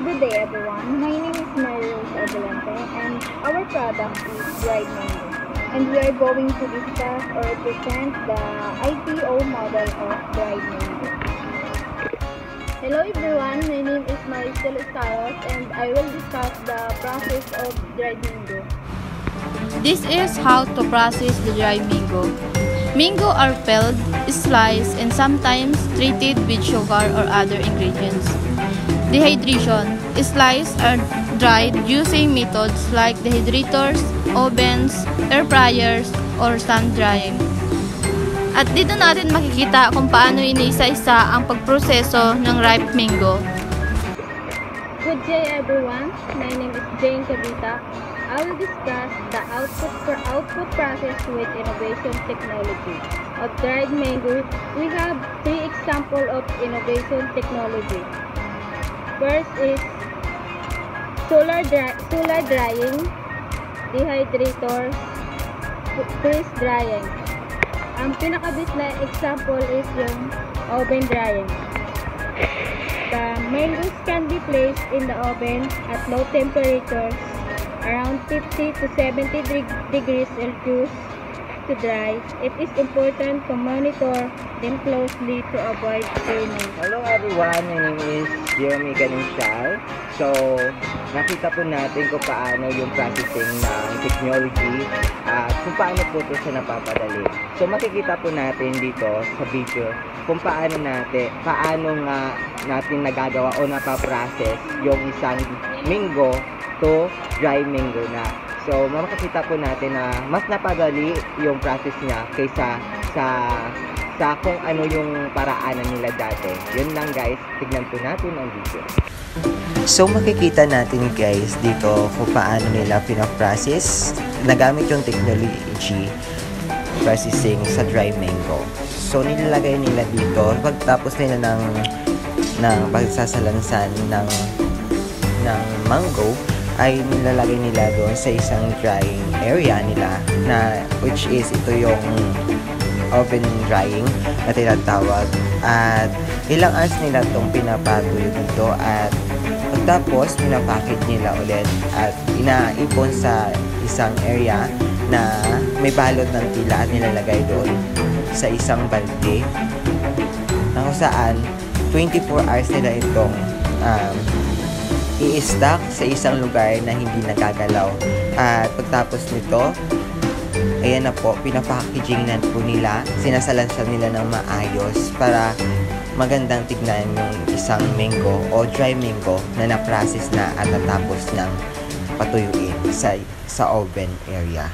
Good day everyone, my name is Mary Rose Adelante and our product is dried mango. And we are going to discuss or present the IPO model of dried mango. Hello everyone, my name is Maricel Estaros and I will discuss the process of dried mango. This is how to process the dried mango. Mango are peeled, sliced, and sometimes treated with sugar or other ingredients. Dehydration. Sliced or dried using methods like dehydrators, ovens, air fryers, or sun drying. At dito natin makikita kung paano iniisa-isa ang pagproseso ng ripe mango. Good day everyone, my name is Jane Cavita. I will discuss the output process with innovation technology. Of dried mango, we have 3 examples of innovation technology. First is solar drying, dehydrators, freeze drying. Ang pinakabis na example is yung oven drying. The mangoes can be placed in the oven at low temperatures around 50 to 70 degrees Celsius to dry. It is important to monitor them closely to avoid burning. Hello everyone, my name is Jeremy Ganinsyal. So, nakita po natin kung paano yung processing ng technology at kung paano po ito siya napapadali. So, makikita po natin dito sa video kung paano nga natin nagagawa o napaprocess yung isang mango to dry mango na. So, makikita po natin na mas napadali yung process niya kaysa sa kung ano yung paraanan nila dati. Yun lang guys, tignan po natin ang video. So, makikita natin guys dito kung paano nila pinaprocess. Nagamit yung technology processing sa dry mango. So, nilalagay nila dito pagtapos nila ng pagsasalansan ng mango, ay nilalagay nila doon sa isang drying area nila na which is ito yung oven drying na tinatawag, at ilang hours nila itong pinapatuyo dito at pagtapos pinapackage nila ulit at inaipon sa isang area na may balot ng tila at nilalagay doon sa isang balde na kung saan 24 hours nila itong i-stack sa isang lugar na hindi nagagalaw. At pagtapos nito, ayan na po, pinapackaging na po nila, sinasalansan nila ng maayos para magandang tignan yung isang mango o dry mango na na-process na at natapos ng patuyuin sa oven area.